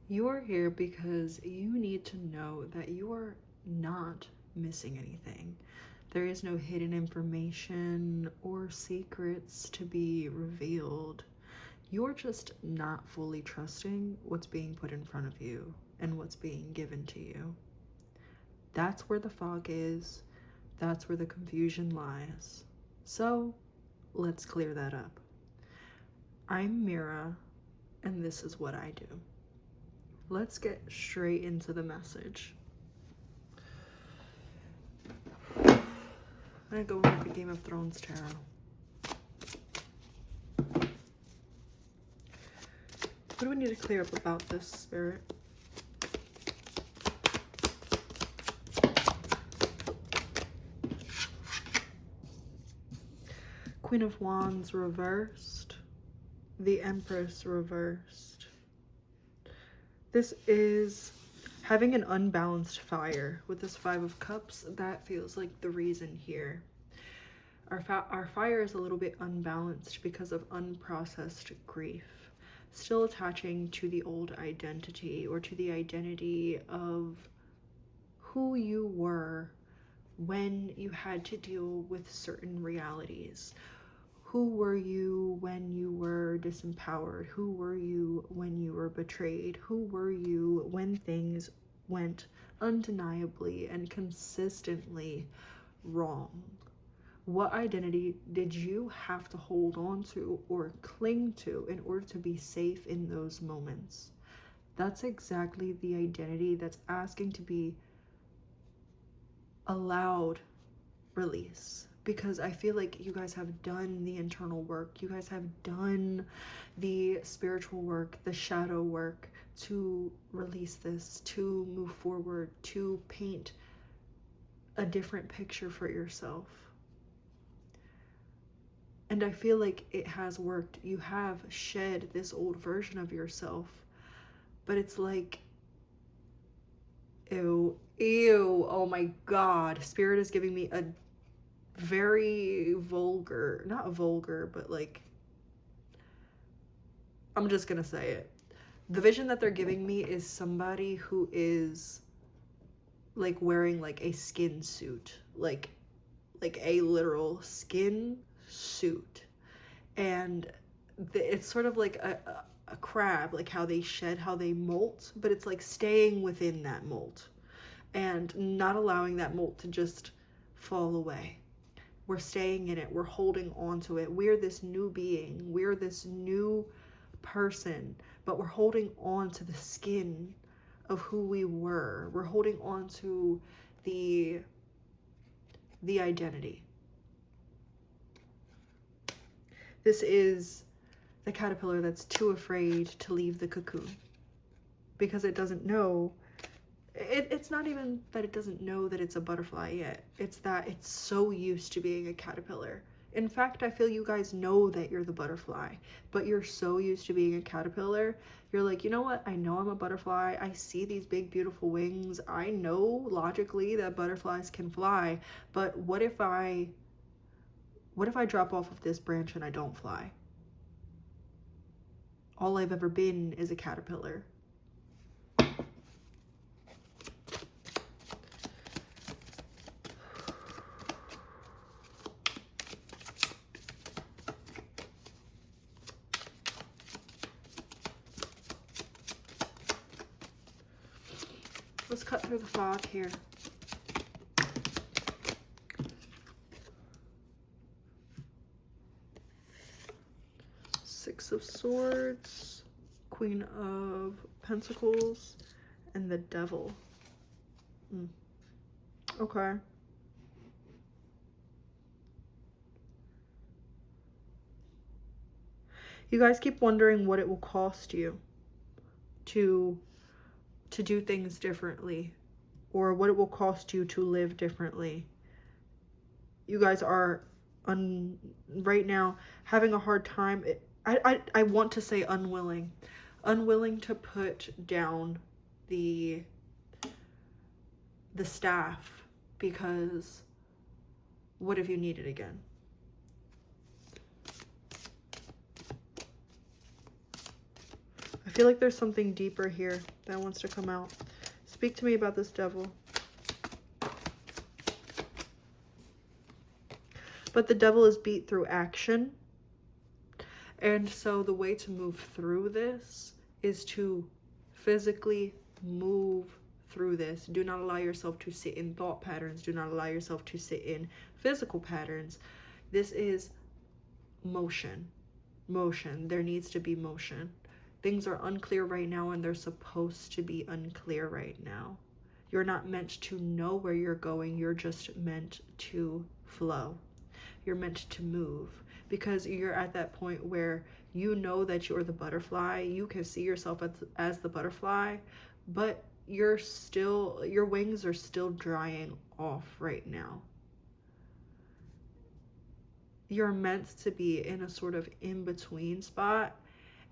You are here because you need to know that you are not missing anything. There is no hidden information or secrets to be revealed. You're just not fully trusting what's being put in front of you and what's being given to you. That's where the fog is. That's where the confusion lies. So, let's clear that up. I'm Mira, and this is what I do. Let's get straight into the message. I'm gonna go with the Game of Thrones tarot. What do we need to clear up about this, Spirit? Queen of Wands reversed. The Empress reversed. This is having an unbalanced fire. With this Five of Cups, that feels like the reason here. Our fire is a little bit unbalanced because of unprocessed grief. Still attaching to the old identity, or to the identity of who you were when you had to deal with certain realities. Who were you when you were disempowered? Who were you when you were betrayed? Who were you when things went undeniably and consistently wrong? What identity did you have to hold on to or cling to in order to be safe in those moments? That's exactly the identity that's asking to be allowed release. Because I feel like you guys have done the internal work. You guys have done the spiritual work, the shadow work to release this, to move forward, to paint a different picture for yourself. And I feel like it has worked. You have shed this old version of yourself, but it's like, ew, oh my God. Spirit is giving me a very vulgar, not vulgar, but like, I'm just gonna say it. The vision that they're giving me is somebody who is like wearing like a skin suit, like a literal skin suit. And it's sort of like a crab, like how they shed, how they molt, but it's like staying within that molt and not allowing that molt to just fall away. We're staying in it. We're holding on to it. We're this new being. We're this new person, but we're holding on to the skin of who we were. We're holding on to the identity. This is the caterpillar that's too afraid to leave the cocoon because it doesn't know. It's not even that it doesn't know that it's a butterfly yet. It's that it's so used to being a caterpillar. In fact, I feel you guys know that you're the butterfly, but you're so used to being a caterpillar. You're like, you know what? I know I'm a butterfly. I see these big, beautiful wings. I know logically that butterflies can fly, but what if I drop off of this branch and I don't fly? All I've ever been is a caterpillar. Let's cut through the fog here. Six of Swords, Queen of Pentacles, and the Devil. Okay. You guys keep wondering what it will cost you to do things differently, or what it will cost you to live differently. You guys are right now having a hard time. I want to say unwilling to put down the staff, because what if you need it again? feel like there's something deeper here that wants to come out. Speak to me about this devil. But the devil is beat through action. And so the way to move through this is to physically move through this. Do not allow yourself to sit in thought patterns. Do not allow yourself to sit in physical patterns. This is motion. Motion. There needs to be motion. Things are unclear right now, and they're supposed to be unclear right now. You're not meant to know where you're going. You're just meant to flow. You're meant to move, because you're at that point where you know that you're the butterfly. You can see yourself as the butterfly, but your wings are still drying off right now. You're meant to be in a sort of in-between spot.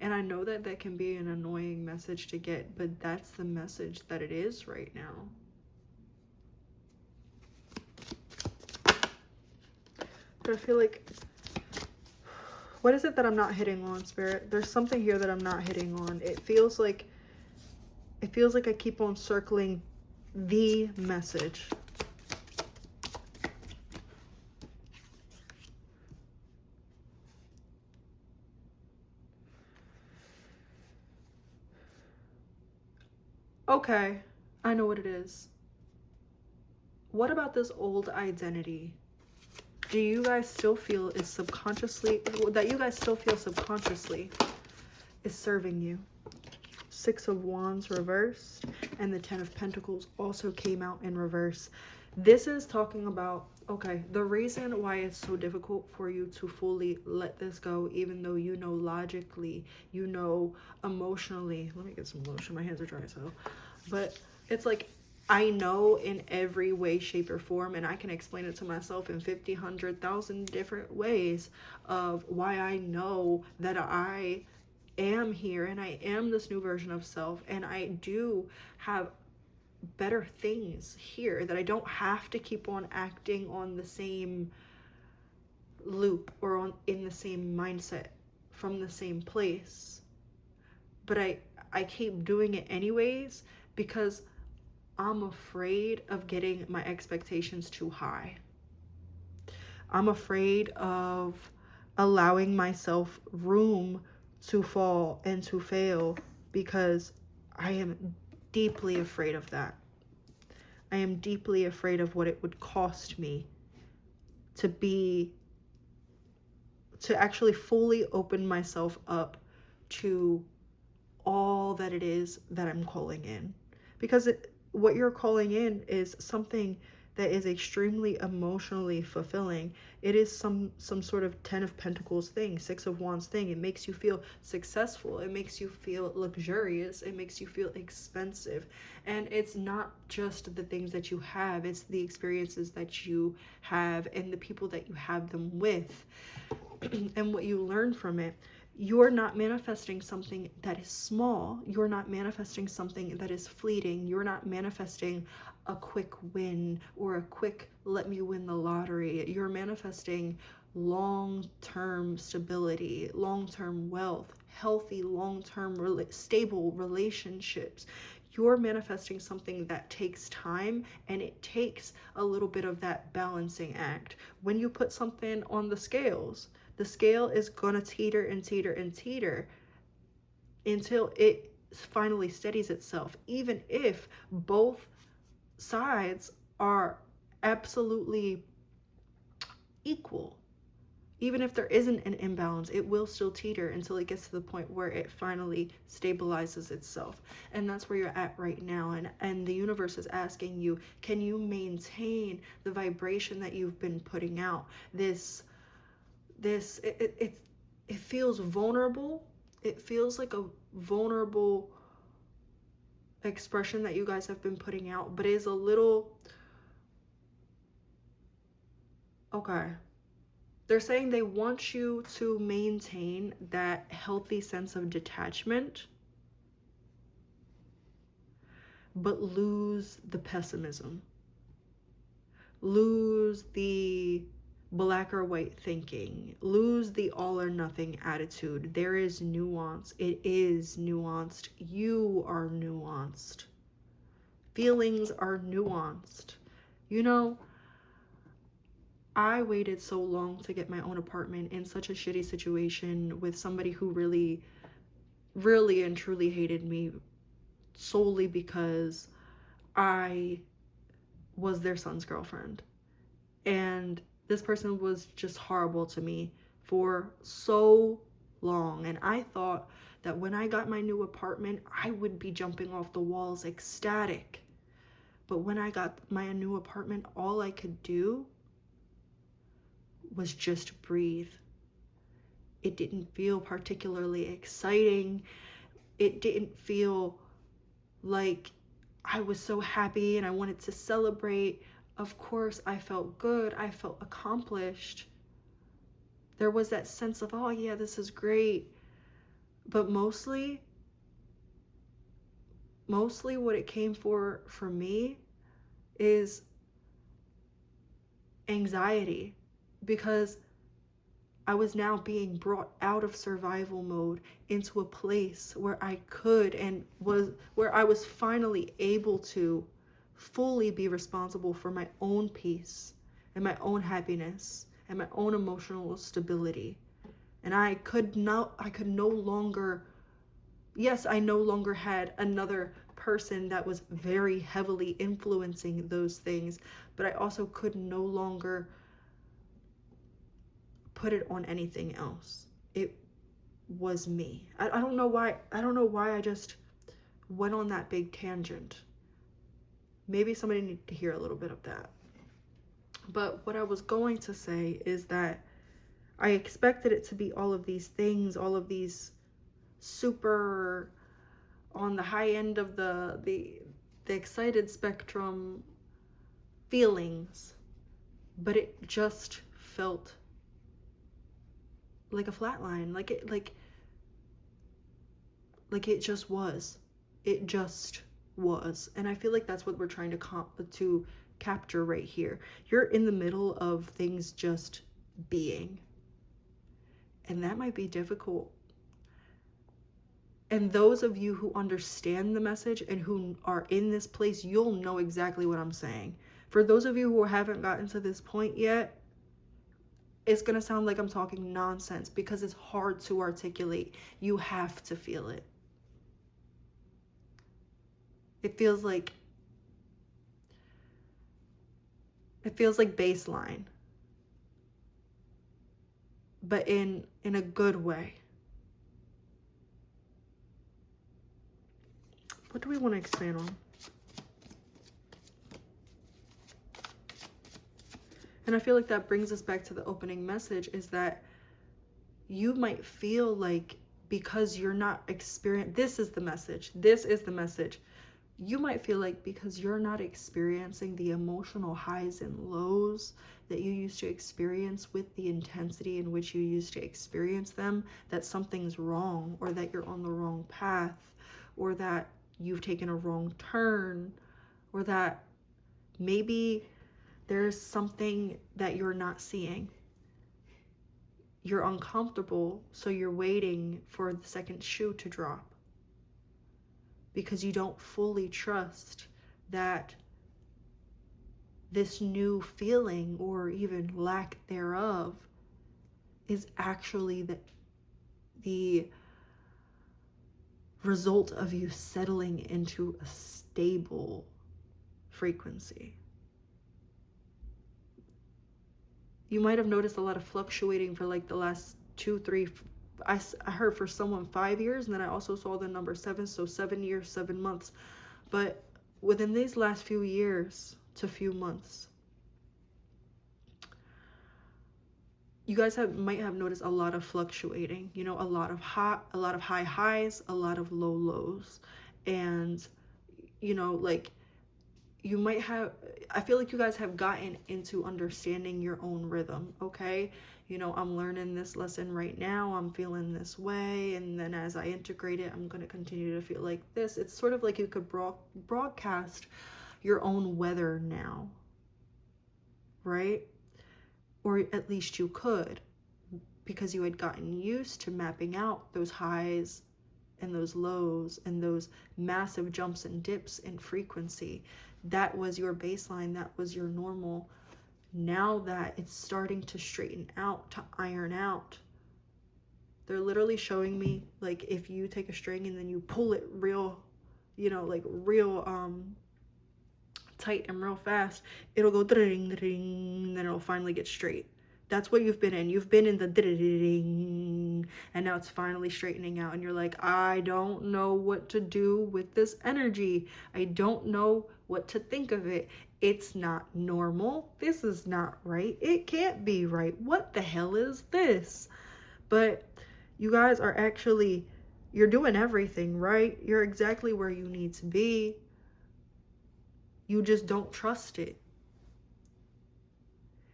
And I know that that can be an annoying message to get, but that's the message that it is right now. But I feel like, what is it that I'm not hitting on, Spirit? There's something here that I'm not hitting on. It feels like I keep on circling the message. Okay, I know what it is. What about this old identity? Do you guys still feel is subconsciously, that you guys still feel subconsciously is serving you? 6 of Wands reversed, and the 10 of Pentacles also came out in reverse. This is talking about, okay, the reason why it's so difficult for you to fully let this go, even though you know logically, you know emotionally. Let me get some lotion. My hands are dry, so. But it's like, I know in every way, shape, or form, and I can explain it to myself in 50, 100,000 different ways of why I know that I am here and I am this new version of self, and I do have better things here, that I don't have to keep on acting on the same loop or in the same mindset from the same place. But I keep doing it anyways because I'm afraid of getting my expectations too high. I'm afraid of allowing myself room to fall and to fail, because I am deeply afraid of that. I am deeply afraid of what it would cost me to actually fully open myself up to all that it is that I'm calling in. Because what you're calling in is something that is extremely emotionally fulfilling. It is some sort of 10 of Pentacles thing, 6 of Wands thing. It makes you feel successful. It makes you feel luxurious. It makes you feel expensive. And it's not just the things that you have, it's the experiences that you have and the people that you have them with and what you learn from it. You're not manifesting something that is small. You're not manifesting something that is fleeting. You're not manifesting a quick win or a quick let me win the lottery. You're manifesting long-term stability, long-term wealth, healthy, long-term, stable relationships. You're manifesting something that takes time, and it takes a little bit of that balancing act. When you put something on the scale is gonna teeter and teeter and teeter until it finally steadies itself, even if both sides are absolutely equal. Even if there isn't an imbalance, it will still teeter until it gets to the point where it finally stabilizes itself. And that's where you're at right now. And the universe is asking you, can you maintain the vibration that you've been putting out? It feels vulnerable. It feels like a vulnerable expression that you guys have been putting out, but it is a little, okay. They're saying they want you to maintain that healthy sense of detachment, but lose the pessimism. Lose the black or white thinking. Lose the all or nothing attitude. There is nuance. It is nuanced. You are nuanced. Feelings are nuanced. You know, I waited so long to get my own apartment in such a shitty situation with somebody who really, really and truly hated me solely because I was their son's girlfriend. And this person was just horrible to me for so long. And I thought that when I got my new apartment, I would be jumping off the walls ecstatic. But when I got my new apartment, all I could do was just breathe. It didn't feel particularly exciting. It didn't feel like I was so happy and I wanted to celebrate. Of course, I felt good. I felt accomplished. There was that sense of, oh yeah, this is great. But mostly what it came for me is anxiety, because I was now being brought out of survival mode into a place where I could and was where I was finally able to fully be responsible for my own peace and my own happiness and my own emotional stability. And I could no longer, yes, I no longer had another person that was very heavily influencing those things, but I also could no longer put it on anything else. It was me. I don't know why. I don't know why I just went on that big tangent. Maybe somebody needed to hear a little bit of that. But what I was going to say is that I expected it to be all of these things, all of these super on the high end of the excited spectrum feelings, but it just felt like a flat line, like it just was. It just was. And I feel like that's what we're trying to capture right here. You're in the middle of things just being, and that might be difficult. And those of you who understand the message and who are in this place, you'll know exactly what I'm saying. For those of you who haven't gotten to this point yet, it's going to sound like I'm talking nonsense because it's hard to articulate. You have to feel it. It feels like baseline, but in a good way. What do we want to expand on? And I feel like that brings us back to the opening message, is that you might feel like because you're not experiencing, this is the message. You might feel like because you're not experiencing the emotional highs and lows that you used to experience with the intensity in which you used to experience them, that something's wrong, or that you're on the wrong path, or that you've taken a wrong turn, or that maybe there's something that you're not seeing. You're uncomfortable, so you're waiting for the second shoe to drop because you don't fully trust that this new feeling, or even lack thereof, is actually the result of you settling into a stable frequency. You might have noticed a lot of fluctuating for like the last 2-3, I heard for someone 5 years, and then I also saw the number 7, so 7 years, 7 months. But within these last few years to few months, you guys might have noticed a lot of fluctuating, you know, a lot of high highs, a lot of low lows. And, you know, like, you might have, I feel like you guys have gotten into understanding your own rhythm, okay? You know, I'm learning this lesson right now, I'm feeling this way, and then as I integrate it, I'm going to continue to feel like this. It's sort of like you could broadcast your own weather now, right? or at least you could, because you had gotten used to mapping out those highs and those lows and those massive jumps and dips in frequency. That was your baseline, that was your normal. Now that it's starting to straighten out, to iron out, they're literally showing me, like, if you take a string and then you pull it real, you know, like real tight and real fast, it'll go ding ding, then it'll finally get straight. That's what you've been in. You've been in the ding, and now it's finally straightening out, and you're like, I don't know what to do with this energy. I don't know what to think of it. It's not normal. This is not right. It can't be right. What the hell is this? But you guys are actually, you're doing everything right. You're exactly where you need to be. You just don't trust it.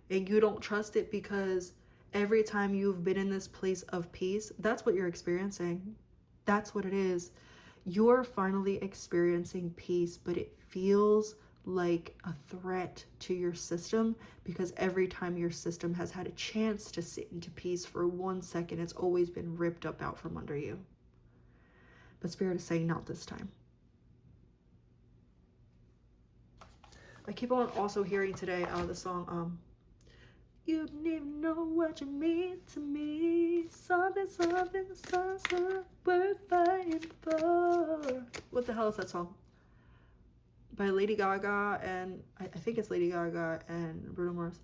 And you don't trust it because every time you've been in this place of peace, that's what you're experiencing. That's what it is. You're finally experiencing peace, but it feels like a threat to your system, because every time your system has had a chance to sit into peace for 1 second, it's always been ripped up out from under you. But Spirit is saying, not this time. I keep on also hearing today the song, you don't even know what you mean to me. Something worth fighting for. What the hell is that song? By Lady Gaga, and I think it's Lady Gaga and Bruno Mars.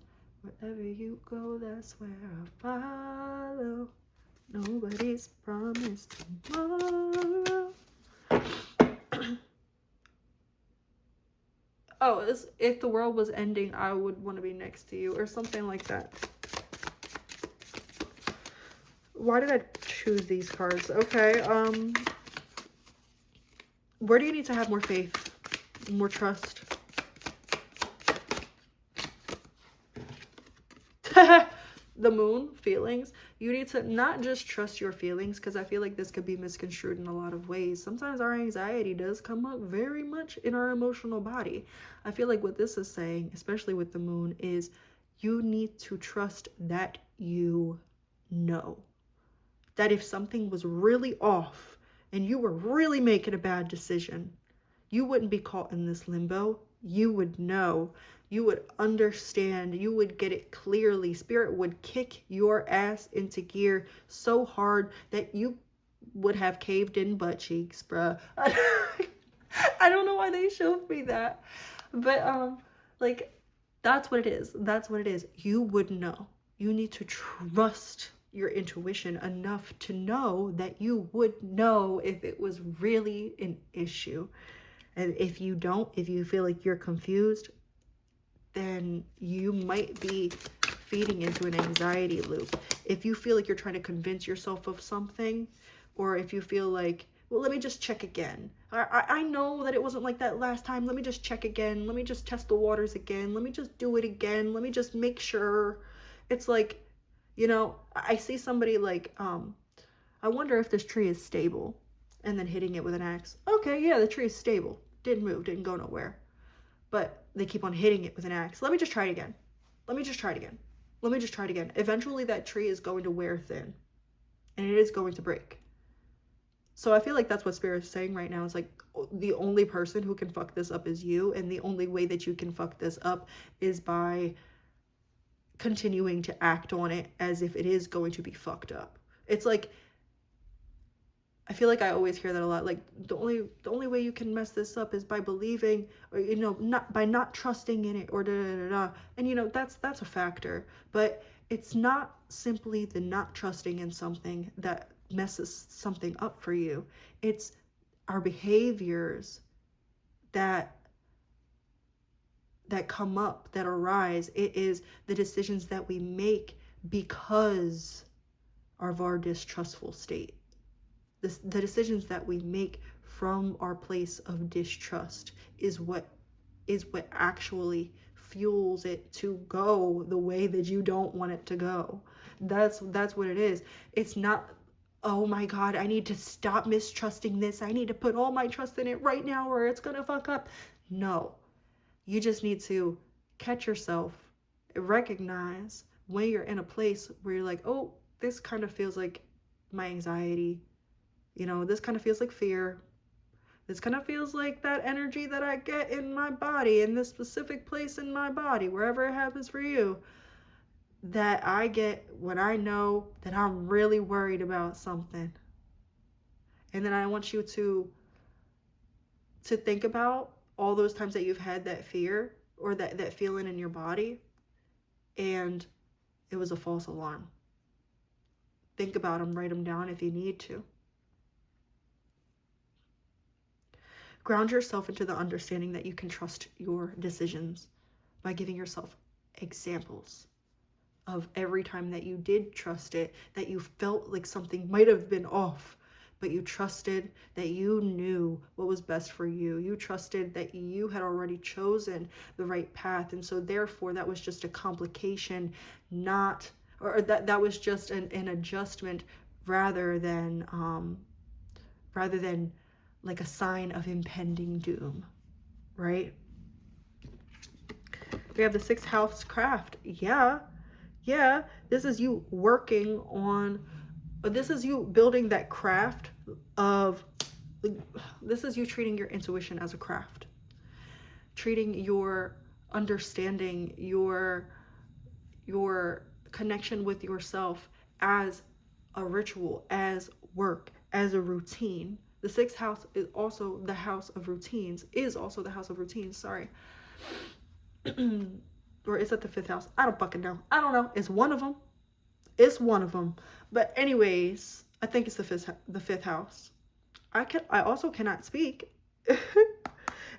Wherever you go, that's where I follow. Nobody's promised tomorrow. Oh, if the world was ending, I would want to be next to you, or something like that. Why did I choose these cards? Okay, where do you need to have more faith, more trust? The moon, feelings. You need to not just trust your feelings, because I feel like this could be misconstrued in a lot of ways. Sometimes our anxiety does come up very much in our emotional body. I feel like what this is saying, especially with the moon, is you need to trust that you know. That if something was really off and you were really making a bad decision, you wouldn't be caught in this limbo. You would know. You would understand. You would get it clearly. Spirit would kick your ass into gear so hard that you would have caved in butt cheeks, bruh. I don't know why they showed me that. But, like, that's what it is. That's what it is. You would know. You need to trust your intuition enough to know that you would know if it was really an issue. And if you don't, if you feel like you're confused, then you might be feeding into an anxiety loop. If you feel like you're trying to convince yourself of something, or if you feel like, well, let me just check again. I know that it wasn't like that last time. Let me just check again. Let me just test the waters again. Let me just do it again. Let me just make sure. It's like, you know, I see somebody like, I wonder if this tree is stable, and then hitting it with an axe. Okay, yeah, the tree is stable. Didn't move, didn't go nowhere. But they keep on hitting it with an axe. Let me just try it again. Let me just try it again. Let me just try it again. Eventually that tree is going to wear thin, and it is going to break. So I feel like that's what Spirit is saying right now. It's like, the only person who can fuck this up is you, and the only way that you can fuck this up is by continuing to act on it as if it is going to be fucked up. It's like, I feel like I always hear that a lot. Like, the only way you can mess this up is by believing, or, you know, not by not trusting in it, or da da da da. And, you know, that's a factor. But it's not simply the not trusting in something that messes something up for you. It's our behaviors that come up, that arise. It is the decisions that we make because of our distrustful state. The decisions that we make from our place of distrust is what actually fuels it to go the way that you don't want it to go. That's what it is. It's not, oh my God, I need to stop mistrusting this. I need to put all my trust in it right now or it's gonna fuck up. No, you just need to catch yourself, recognize when you're in a place where you're like, oh, this kind of feels like my anxiety, you know, this kind of feels like fear, this kind of feels like that energy that I get in my body, in this specific place in my body, wherever it happens for you, that I get when I know that I'm really worried about something. And then I want you to think about all those times that you've had that fear or that feeling in your body, and it was a false alarm. Think about them, write them down if you need to. Ground yourself into the understanding that you can trust your decisions by giving yourself examples of every time that you did trust it, that you felt like something might have been off, but you trusted that you knew what was best for you. You trusted that you had already chosen the right path. And so therefore that was just a complication, or that was just an adjustment rather than like a sign of impending doom, right? We have the 6th house craft. Yeah, this is you working on, this is you building that craft of, this is you treating your intuition as a craft, treating your understanding, your connection with yourself as a ritual, as work, as a routine. The 6th house is also the house of routines, sorry. Or is it the 5th house? I don't fucking know. I don't know. It's one of them. But anyways, I think it's the 5th house. I also cannot speak.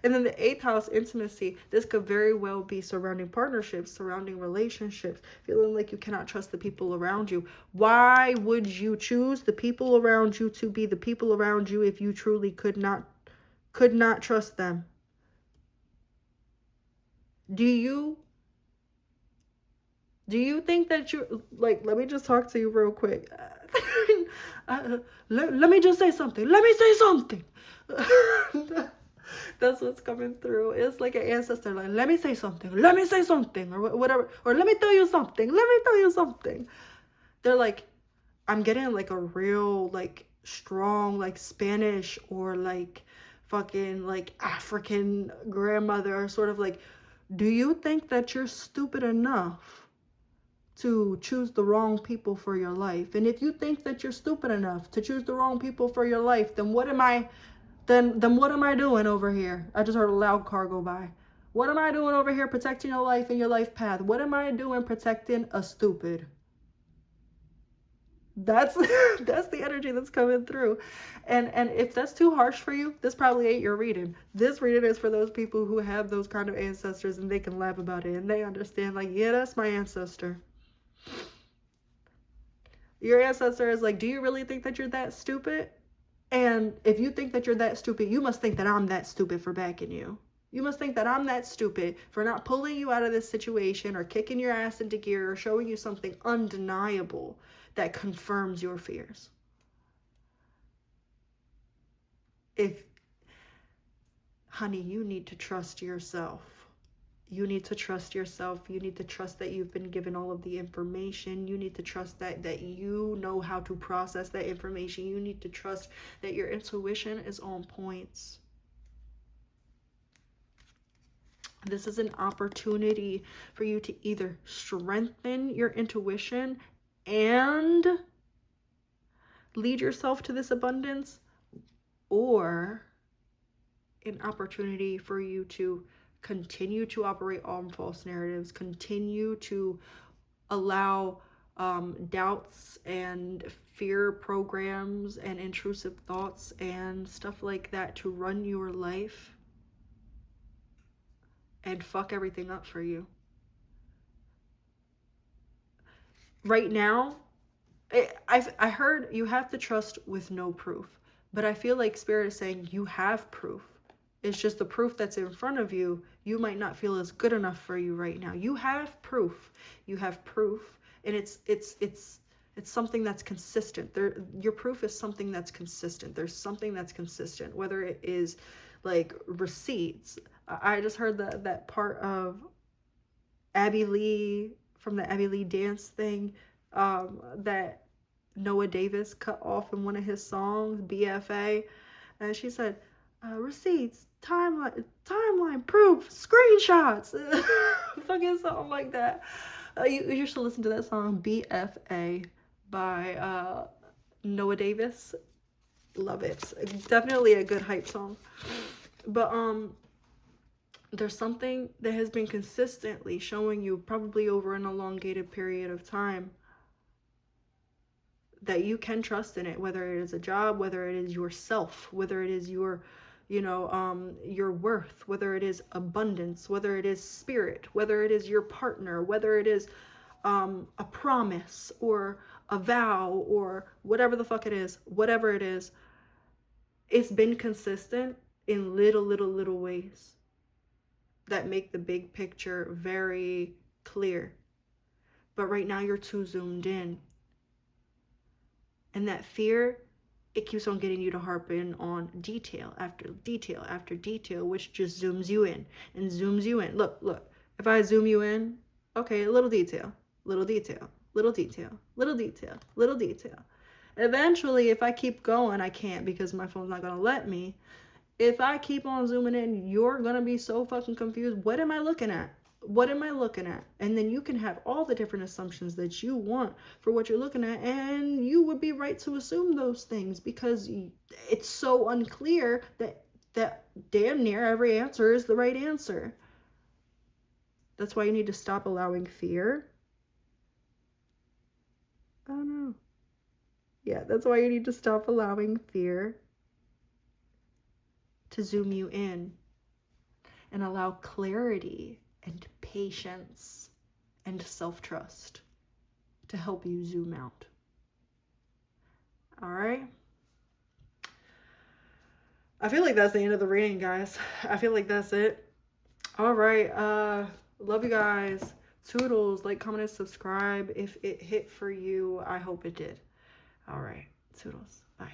And then the 8th house, intimacy. This could very well be surrounding partnerships, surrounding relationships, feeling like you cannot trust the people around you. Why would you choose the people around you to be the people around you if you truly could not trust them? Do you think that you're like, let me just talk to you real quick. Let me just say something. That's what's coming through. It's like an ancestor, like, let me say something, or whatever, or let me tell you something. They're like, I'm getting like a real, like, strong, like, Spanish or like fucking like African grandmother, sort of like, do you think that you're stupid enough to choose the wrong people for your life? And if you think that you're stupid enough to choose the wrong people for your life, then what am I doing over here? I just heard a loud car go by. What am I doing over here protecting your life and your life path? What am I doing protecting a stupid? That's the energy that's coming through. And if that's too harsh for you, this probably ain't your reading. This reading is for those people who have those kind of ancestors and they can laugh about it and they understand, like, yeah, that's my ancestor. Your ancestor is like, do you really think that you're that stupid? And if you think that you're that stupid, you must think that I'm that stupid for backing you. You must think that I'm that stupid for not pulling you out of this situation or kicking your ass into gear or showing you something undeniable that confirms your fears. Honey, you need to trust yourself. You need to trust yourself. You need to trust that you've been given all of the information. You need to trust that you know how to process that information. You need to trust that your intuition is on point. This is an opportunity for you to either strengthen your intuition and lead yourself to this abundance, or an opportunity for you to continue to operate on false narratives, continue to allow doubts and fear programs and intrusive thoughts and stuff like that to run your life and fuck everything up for you. Right now, I heard you have to trust with no proof, but I feel like Spirit is saying you have proof. It's just the proof that's in front of you, you might not feel is good enough for you right now. You have proof. You have proof, and it's something that's consistent. Your proof is something that's consistent. There's something that's consistent, whether it is like receipts. I just heard that part of Abby Lee from the Abby Lee dance thing that Noah Davis cut off in one of his songs, BFA. And she said, receipts, timeline, proof, screenshots. Fucking something like that. You should listen to that song, BFA, by Noah Davis. Love it. Definitely a good hype song. But there's something that has been consistently showing you, probably over an elongated period of time, that you can trust in it, whether it is a job, whether it is yourself, whether it is your, your worth, whether it is abundance, whether it is spirit, whether it is your partner, whether it is a promise or a vow or whatever the fuck it is, whatever it is, it's been consistent in little ways that make the big picture very clear. But right now you're too zoomed in. And that fear, it keeps on getting you to harp in on detail after detail after detail, which just zooms you in and zooms you in. Look, if I zoom you in, okay, little detail, little detail, little detail, little detail, little detail. Eventually, if I keep going, I can't because my phone's not going to let me. If I keep on zooming in, you're going to be so fucking confused. What am I looking at? What am I looking at? And then you can have all the different assumptions that you want for what you're looking at, and you would be right to assume those things because it's so unclear that damn near every answer is the right answer. That's why you need to stop allowing fear. Oh no. Yeah, that's why you need to stop allowing fear to zoom you in and allow clarity and patience and self-trust to help you zoom out. All right. I feel like that's the end of the reading, guys. I feel like that's it. All right. Love you guys. Toodles. Like, comment, and subscribe if it hit for you. I hope it did. All right. Toodles. Bye.